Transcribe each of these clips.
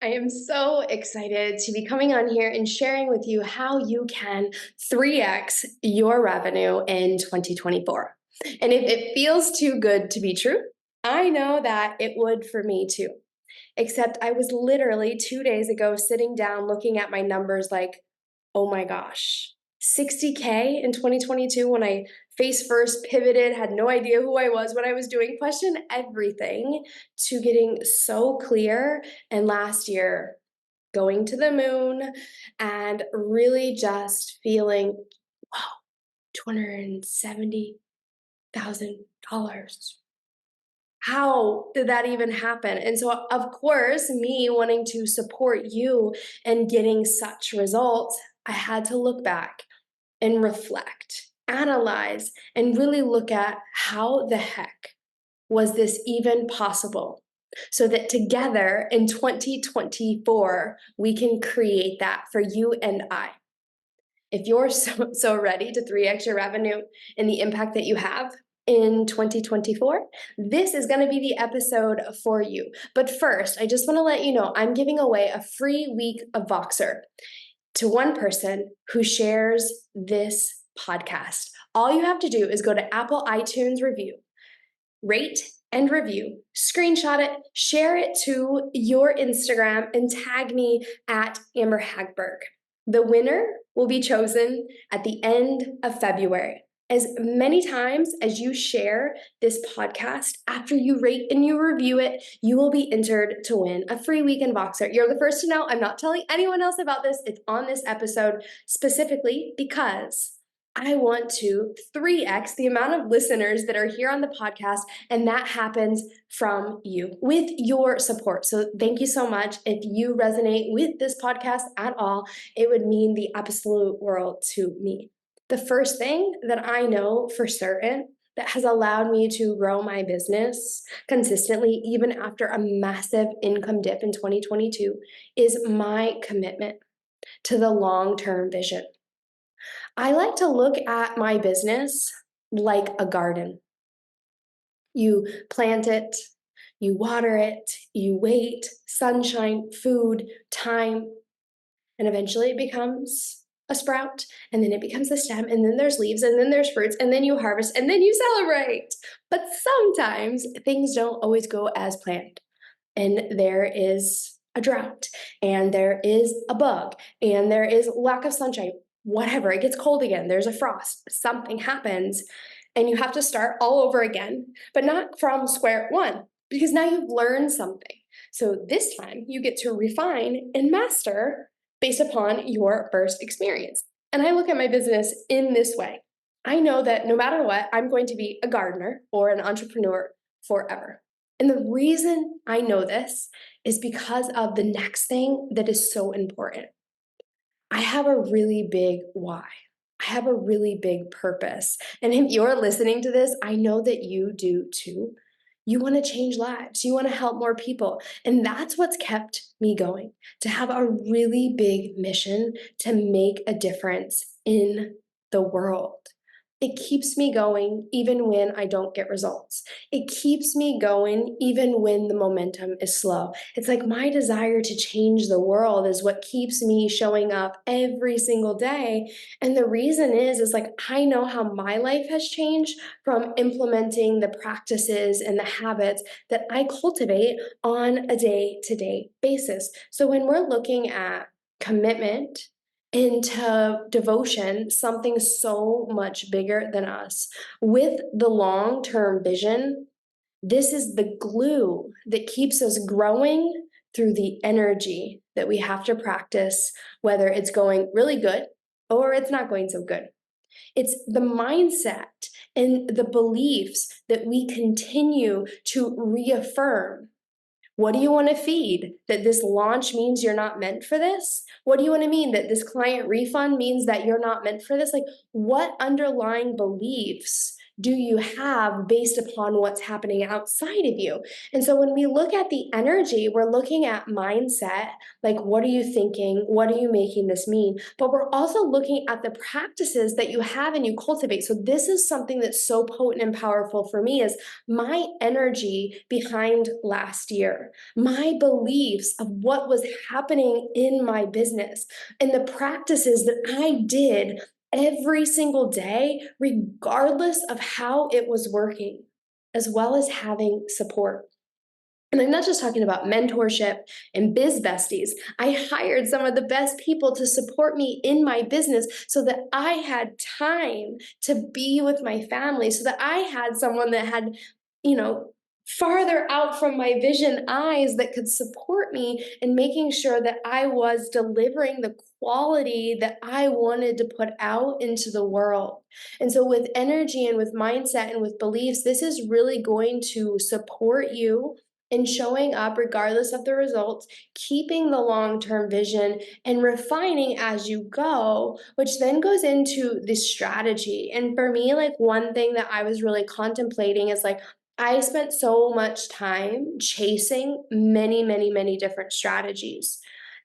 I am so excited to be coming on here and sharing with you how you can 3x your revenue in 2024. And if it feels too good to be true, I know that it would for me too. Except I was literally 2 days ago sitting down looking at my numbers like, oh my gosh, 60K in 2022 when I face first pivoted, had no idea who I was, what I was doing, questioned everything to getting so clear. And last year, going to the moon and really just feeling, wow, $270,000. How did that even happen? And so, of course, me wanting to support you and getting such results, I had to look back and reflect, analyze, and really look at how the heck was this even possible? So that together in 2024, we can create that for you and I. If you're so ready to 3x your revenue and the impact that you have in 2024, this is going to be the episode for you. But first, I just want to let you know I'm giving away a free week of Voxer to one person who shares this podcast. All you have to do is go to Apple iTunes review, rate and review, screenshot it, share it to your Instagram, and tag me at Amber Hagberg. The winner will be chosen at the end of February. As many times as you share this podcast, after you rate and you review it, you will be entered to win a free week in Voxer. You're the first to know. I'm not telling anyone else about this. It's on this episode specifically because I want to 3x the amount of listeners that are here on the podcast, and that happens from you with your support. So thank you so much. If you resonate with this podcast at all, it would mean the absolute world to me. The first thing that I know for certain that has allowed me to grow my business consistently, even after a massive income dip in 2022, is my commitment to the long-term vision. I like to look at my business like a garden. You plant it, you water it, you wait, sunshine, food, time, and eventually it becomes a sprout, and then it becomes a stem, and then there's leaves, and then there's fruits, and then you harvest, and then you celebrate. But sometimes things don't always go as planned, and there is a drought, and there is a bug, and there is lack of sunshine, whatever. It gets cold again, there's a frost, something happens, and you have to start all over again, but not from square one, because now you've learned something. So this time you get to refine and master based upon your first experience. And I look at my business in this way. I know that no matter what, I'm going to be a gardener or an entrepreneur forever. And the reason I know this is because of the next thing that is so important. I have a really big why. I have a really big purpose. And if you're listening to this, I know that you do too. You want to change lives. You want to help more people. And that's what's kept me going, to have a really big mission to make a difference in the world. It keeps me going even when I don't get results. It keeps me going even when the momentum is slow. It's like my desire to change the world is what keeps me showing up every single day. And the reason is like I know how my life has changed from implementing the practices and the habits that I cultivate on a day-to-day basis. So when we're looking at commitment into devotion, something so much bigger than us, with the long term vision, this is the glue that keeps us growing through the energy that we have to practice, whether it's going really good or it's not going so good. It's the mindset and the beliefs that we continue to reaffirm. What do you want to feed? That this launch means you're not meant for this? What do you want to mean that this client refund means that you're not meant for this? Like, what underlying beliefs do you have based upon what's happening outside of you? And so when we look at the energy, we're looking at mindset, like what are you thinking? What are you making this mean? But we're also looking at the practices that you have and you cultivate. So this is something that's so potent and powerful for me is my energy behind last year, my beliefs of what was happening in my business, and the practices that I did every single day, regardless of how it was working, as well as having support. And I'm not just talking about mentorship and biz besties. I hired some of the best people to support me in my business so that I had time to be with my family, so that I had someone that had, you know, farther out from my vision eyes that could support me in making sure that I was delivering the quality that I wanted to put out into the world. And so, with energy and with mindset and with beliefs, this is really going to support you in showing up regardless of the results, keeping the long term vision, and refining as you go, which then goes into the strategy. And for me, like one thing that I was really contemplating is like, I spent so much time chasing many, many, many different strategies.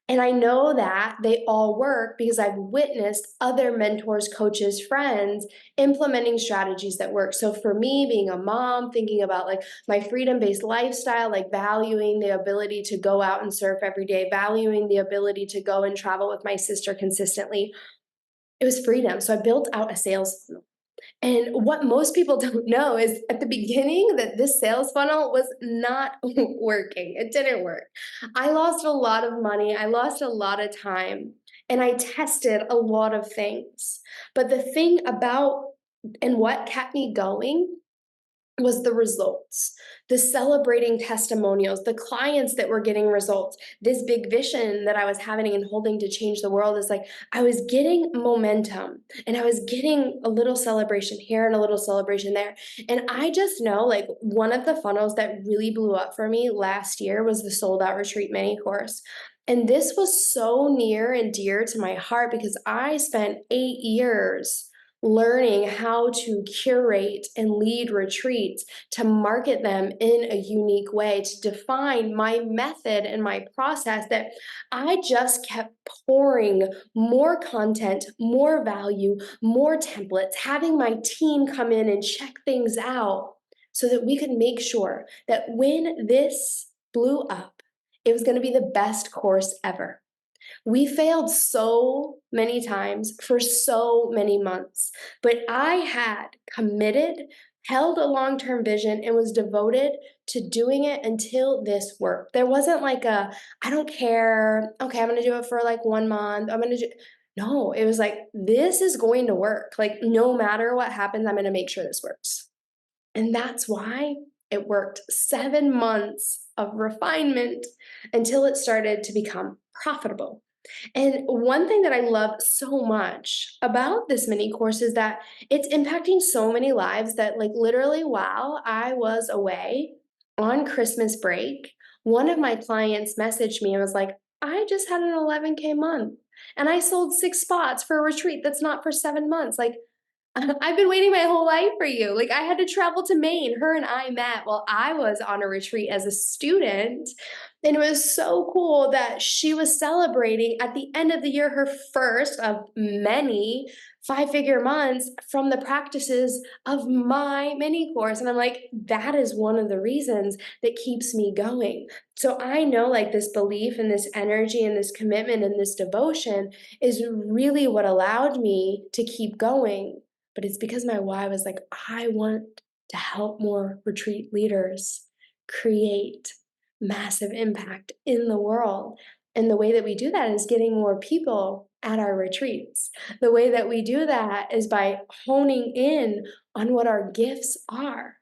And I know that they all work because I've witnessed other mentors, coaches, friends implementing strategies that work. So for me, being a mom, thinking about like my freedom-based lifestyle, like valuing the ability to go out and surf every day, valuing the ability to go and travel with my sister consistently, it was freedom. So I built out a sales funnel. And what most people don't know is at the beginning that this sales funnel was not working. It didn't work. I lost a lot of money. I lost a lot of time. And I tested a lot of things. But the thing about and what kept me going was the results, the celebrating testimonials, the clients that were getting results. This big vision that I was having and holding to change the world is like I was getting momentum and I was getting a little celebration here and a little celebration there. And I just know like one of the funnels that really blew up for me last year was the sold out retreat mini course. And this was so near and dear to my heart because I spent 8 years learning how to curate and lead retreats, to market them in a unique way, to define my method and my process, that I just kept pouring more content, more value, more templates, having my team come in and check things out so that we could make sure that when this blew up, it was going to be the best course ever. We failed so many times for so many months, but I had committed, held a long term vision, and was devoted to doing it until this worked. There wasn't like I don't care. Okay, I'm going to do it for like 1 month. I'm going to do. No, it was like, this is going to work. Like, no matter what happens, I'm going to make sure this works. And that's why it worked 7 months of refinement until it started to become profitable. And one thing that I love so much about this mini course is that it's impacting so many lives that, like, literally, while I was away on Christmas break, one of my clients messaged me and was like, I just had an 11K month and I sold 6 spots for a retreat that's not for 7 months. Like, I've been waiting my whole life for you. Like, I had to travel to Maine. Her and I met while I was on a retreat as a student. And it was so cool that she was celebrating at the end of the year her first of many 5 figure months from the practices of my mini course. And I'm like, that is one of the reasons that keeps me going. So I know like this belief and this energy and this commitment and this devotion is really what allowed me to keep going, but it's because my why was like, I want to help more retreat leaders create massive impact in the world. And the way that we do that is getting more people at our retreats. The way that we do that is by honing in on what our gifts are.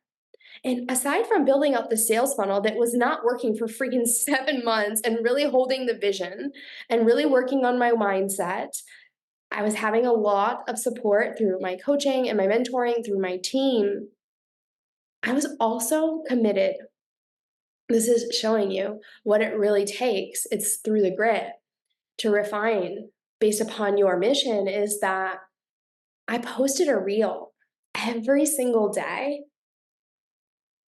And aside from building out the sales funnel that was not working for freaking 7 months and really holding the vision and really working on my mindset, I was having a lot of support through my coaching and my mentoring through my team. I was also committed. This is showing you what it really takes. It's through the grit to refine based upon your mission, is that I posted a reel every single day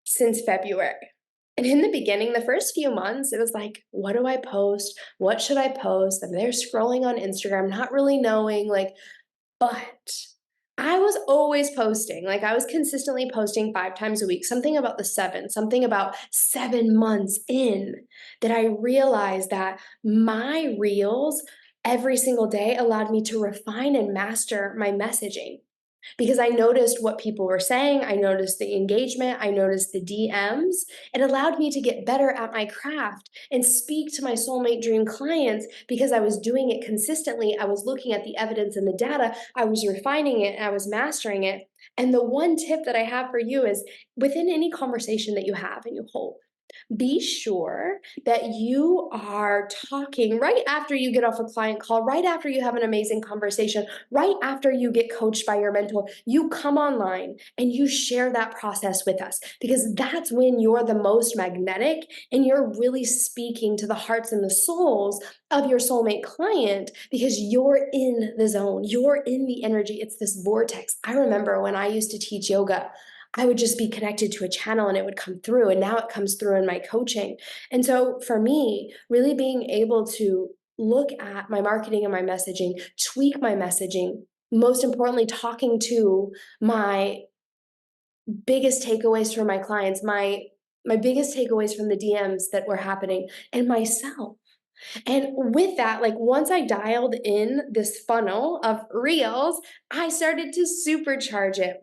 since February. And in the beginning, the first few months, it was like, what do I post? What should I post? I'm there scrolling on Instagram, not really knowing, like, but I was always posting. Like, I was consistently posting 5 times a week, something about the seven, something about 7 months in, that I realized that my reels every single day allowed me to refine and master my messaging because I noticed what people were saying. I noticed the engagement. I noticed the DMs. It allowed me to get better at my craft and speak to my soulmate dream clients because I was doing it consistently. I was looking at the evidence and the data. I was refining it and I was mastering it. And the one tip that I have for you is within any conversation that you have and you hold, be sure that you are talking right after you get off a client call, right after you have an amazing conversation, right after you get coached by your mentor. You come online and you share that process with us because that's when you're the most magnetic and you're really speaking to the hearts and the souls of your soulmate client because you're in the zone, you're in the energy. It's this vortex. I remember when I used to teach yoga, I would just be connected to a channel and it would come through. And now it comes through in my coaching. And so for me, really being able to look at my marketing and my messaging, tweak my messaging, most importantly, talking to my biggest takeaways from my clients, my biggest takeaways from the DMs that were happening, and myself. And with that, like once I dialed in this funnel of reels, I started to supercharge it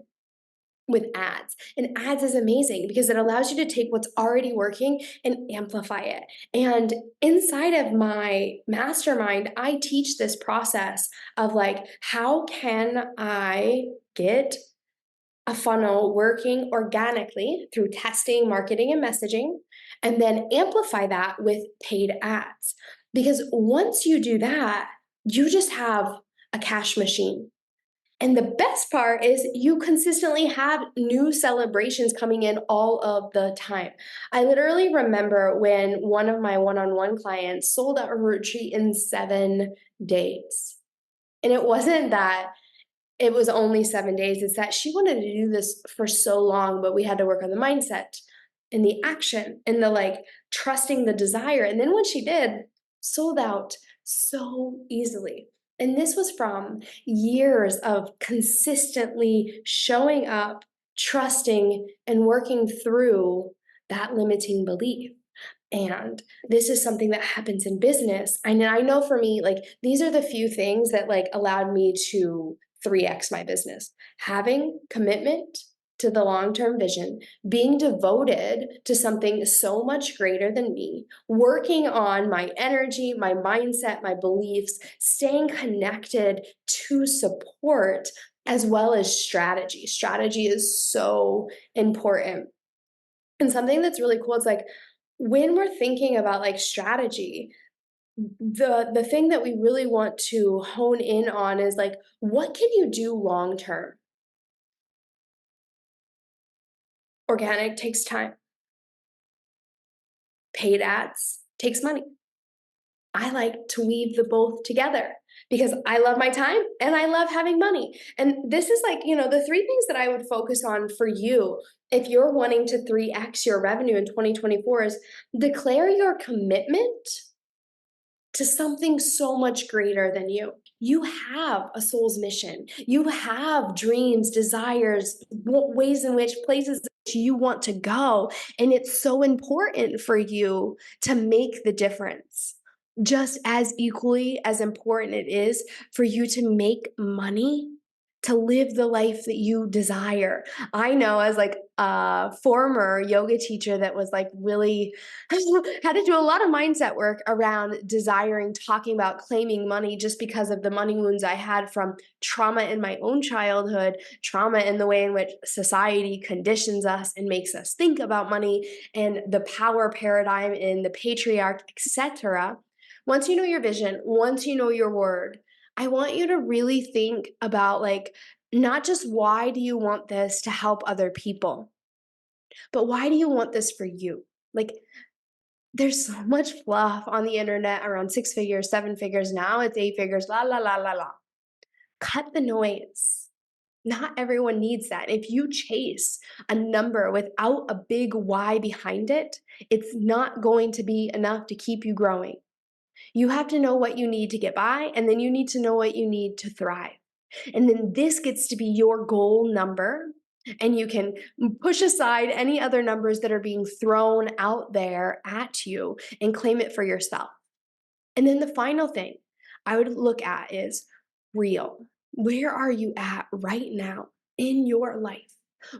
with ads. And ads is amazing because it allows you to take what's already working and amplify it. And inside of my mastermind, I teach this process of like, how can I get a funnel working organically through testing, marketing, and messaging, and then amplify that with paid ads? Because once you do that, you just have a cash machine. And the best part is you consistently have new celebrations coming in all of the time. I literally remember when one of my one on one clients sold out a retreat in 7 days. And it wasn't that it was only 7 days, it's that she wanted to do this for so long, but we had to work on the mindset and the action and the like trusting the desire. And then when she did, sold out so easily. And this was from years of consistently showing up, trusting, and working through that limiting belief. And this is something that happens in business. And I know for me, like these are the few things that like allowed me to 3x my business. Having commitment to the long-term vision, being devoted to something so much greater than me, working on my energy, my mindset, my beliefs, staying connected to support as well as strategy. Strategy is so important. And something that's really cool is like when we're thinking about like strategy, the thing that we really want to hone in on is like what can you do long term? Organic takes time. Paid ads takes money. I like to weave the both together because I love my time and I love having money. And this is like, the three things that I would focus on for you if you're wanting to 3x your revenue in 2024 is declare your commitment to something so much greater than you. You have a soul's mission. You have dreams, desires, ways in which places that you want to go. And it's so important for you to make the difference. Just as equally as important it is for you to make money to live the life that you desire. I know as like a former yoga teacher that was like really had to do a lot of mindset work around desiring, talking about claiming money just because of the money wounds I had from trauma in my own childhood, trauma in the way in which society conditions us and makes us think about money, and the power paradigm in the patriarch, etc. Once you know your vision, once you know your word, I want you to really think about like not just why do you want this to help other people, but why do you want this for you? Like there's so much fluff on the internet around 6 figures, 7 figures. Now it's 8 figures, la, la, la, la, la. Cut the noise. Not everyone needs that. If you chase a number without a big why behind it, it's not going to be enough to keep you growing. You have to know what you need to get by, and then you need to know what you need to thrive. And then this gets to be your goal number. And you can push aside any other numbers that are being thrown out there at you and claim it for yourself. And then the final thing I would look at is real. Where are you at right now in your life?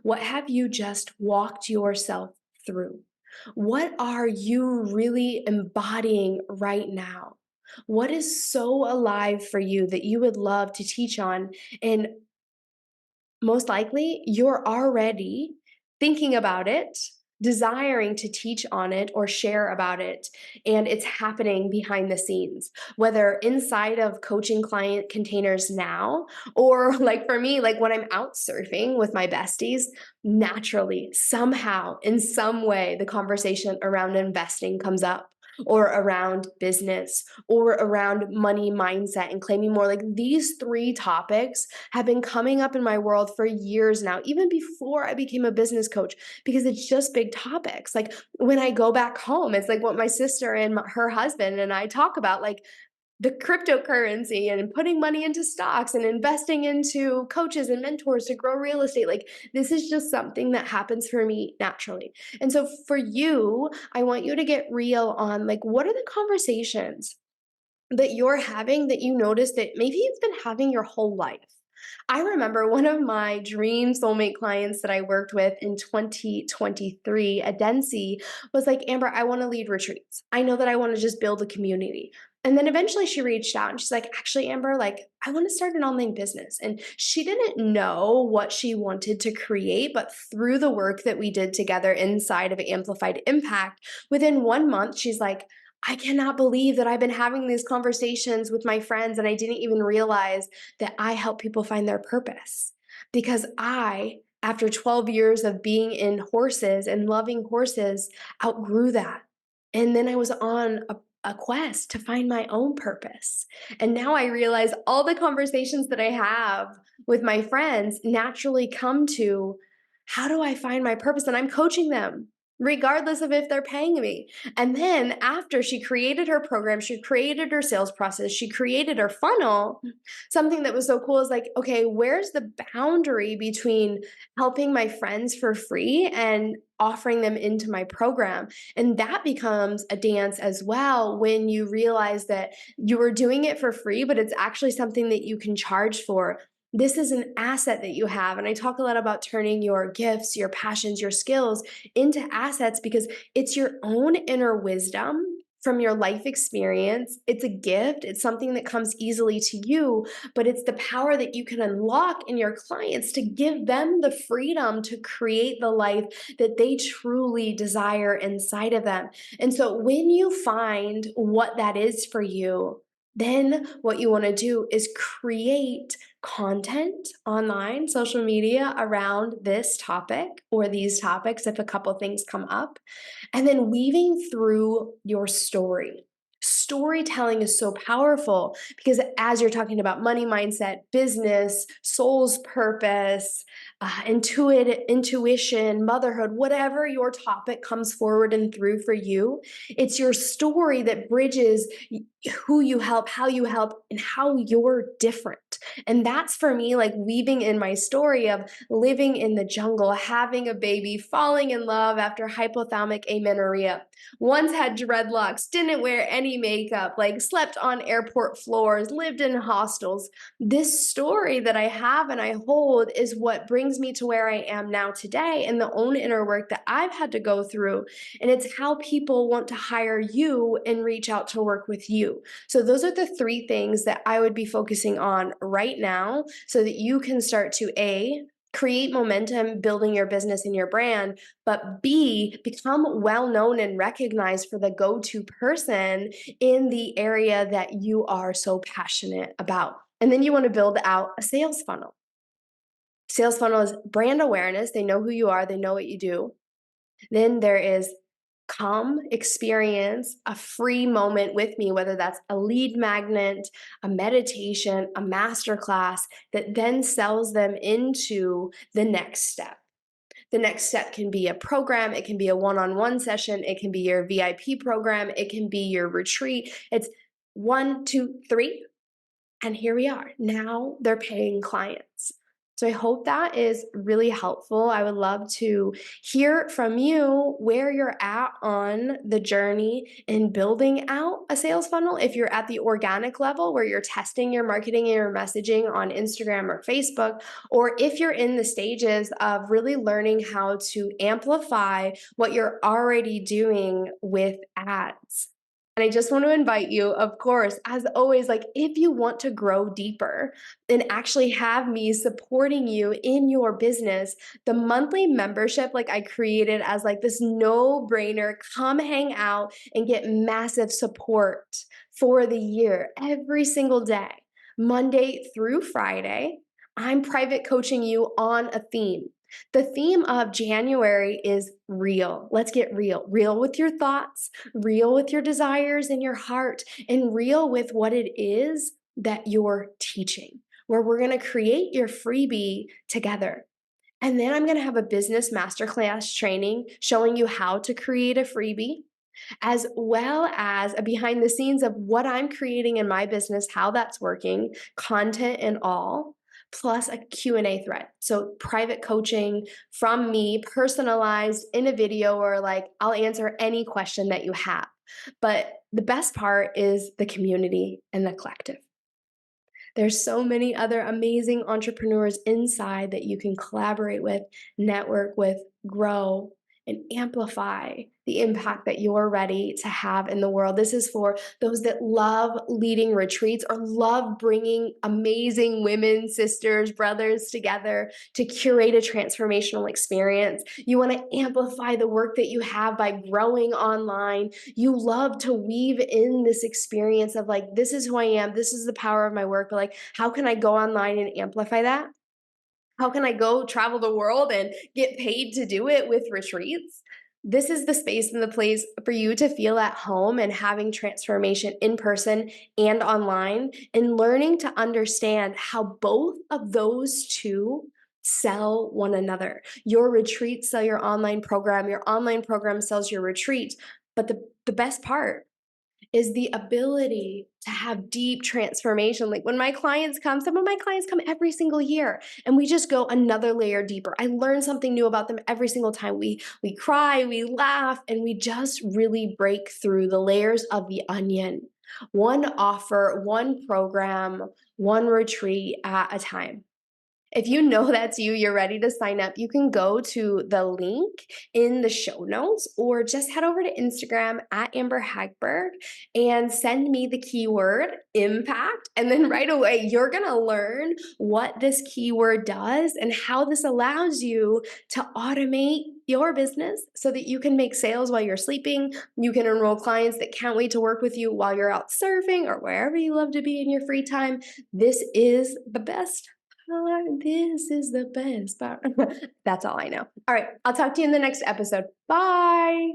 What have you just walked yourself through? What are you really embodying right now? What is so alive for you that you would love to teach on? And most likely, you're already thinking about it, desiring to teach on it or share about it, and it's happening behind the scenes, whether inside of coaching client containers now, or like for me, like when I'm out surfing with my besties, naturally, somehow, in some way, the conversation around investing comes up. Or around business, or around money mindset and claiming more. Like these three topics have been coming up in my world for years now, even before I became a business coach, because it's just big topics. Like when I go back home, it's like what my sister and her husband and I talk about, like the cryptocurrency and putting money into stocks and investing into coaches and mentors to grow real estate. Like this is just something that happens for me naturally. And so for you, I want you to get real on like, what are the conversations that you're having that you notice that maybe you've been having your whole life? I remember one of my dream soulmate clients that I worked with in 2023, Adensi, was like, Amber, I want to lead retreats. I know that I want to just build a community. And then eventually she reached out and she's like, actually, Amber, like, I want to start an online business. And she didn't know what she wanted to create, but through the work that we did together inside of Amplified Impact, within 1 month, she's like, I cannot believe that I've been having these conversations with my friends and I didn't even realize that I help people find their purpose. Because I, after 12 years of being in horses and loving horses, outgrew that. And then I was on a quest to find my own purpose. And now I realize all the conversations that I have with my friends naturally come to, how do I find my purpose? And I'm coaching them, regardless of if they're paying me. And then after she created her program, she created her sales process, she created her funnel, something that was so cool is like, okay, where's the boundary between helping my friends for free and offering them into my program? And that becomes a dance as well when you realize that you were doing it for free, but it's actually something that you can charge for. This is an asset that you have. And I talk a lot about turning your gifts, your passions, your skills into assets because it's your own inner wisdom from your life experience. It's a gift, it's something that comes easily to you, but it's the power that you can unlock in your clients to give them the freedom to create the life that they truly desire inside of them. And so when you find what that is for you, then what you want to do is create content online, social media around this topic or these topics if a couple things come up, and then weaving through your story. Storytelling is so powerful because as you're talking about money mindset, business, soul's purpose, intuition, motherhood, whatever your topic comes forward and through for you, it's your story that bridges who you help, how you help, and how you're different. And that's for me, like weaving in my story of living in the jungle, having a baby, falling in love after hypothalamic amenorrhea, once had dreadlocks, didn't wear any makeup, like slept on airport floors, lived in hostels. This story that I have and I hold is what brings me to where I am now today and the own inner work that I've had to go through. And it's how people want to hire you and reach out to work with you. So those are the three things that I would be focusing on right now so that you can start to A, create momentum building your business and your brand, but B, become well known and recognized for the go-to person in the area that you are so passionate about. And then you want to build out a sales funnel. Sales funnel is brand awareness. They know who you are, they know what you do. Then there is come experience a free moment with me, whether that's a lead magnet, a meditation, a masterclass that then sells them into the next step. The next step can be a program, it can be a one on one session, it can be your VIP program, it can be your retreat. It's one, two, three, and here we are. Now they're paying clients. So I hope that is really helpful. I would love to hear from you where you're at on the journey in building out a sales funnel. If you're at the organic level where you're testing your marketing and your messaging on Instagram or Facebook, or if you're in the stages of really learning how to amplify what you're already doing with ads. And I just want to invite you, of course, as always, like if you want to grow deeper and actually have me supporting you in your business, the monthly membership, like I created as like this no-brainer, come hang out and get massive support for the year every single day, Monday through Friday. I'm private coaching you on a theme. The theme of January is real. Let's get real. Real with your thoughts, real with your desires in your heart, and real with what it is that you're teaching, where we're going to create your freebie together. And then I'm going to have a business masterclass training showing you how to create a freebie, as well as a behind the scenes of what I'm creating in my business, how that's working, content and all, plus a Q&A thread. So private coaching from me, personalized in a video, or like I'll answer any question that you have. But the best part is the community and the collective. There's so many other amazing entrepreneurs inside that you can collaborate with, network with, grow, and amplify the impact that you're ready to have in the world. This is for those that love leading retreats or love bringing amazing women, sisters, brothers together to curate a transformational experience. You want to amplify the work that you have by growing online. You love to weave in this experience of like, this is who I am, this is the power of my work, but like, how can I go online and amplify that? How can I go travel the world and get paid to do it with retreats? This is the space and the place for you to feel at home and having transformation in person and online, and learning to understand how both of those two sell one another. Your retreat sell your online program sells your retreat. But the best part is the ability to have deep transformation. Like when my clients come, some of my clients come every single year and we just go another layer deeper. I learn something new about them every single time. We cry, we laugh, and we just really break through the layers of the onion. One offer, one program, one retreat at a time. If you know that's you, you're ready to sign up, you can go to the link in the show notes or just head over to Instagram at Amber Hagberg and send me the keyword impact. And then right away, you're going to learn what this keyword does and how this allows you to automate your business so that you can make sales while you're sleeping. You can enroll clients that can't wait to work with you while you're out surfing or wherever you love to be in your free time. This is the best. This is the best part. That's all I know. All right, I'll talk to you in the next episode. Bye.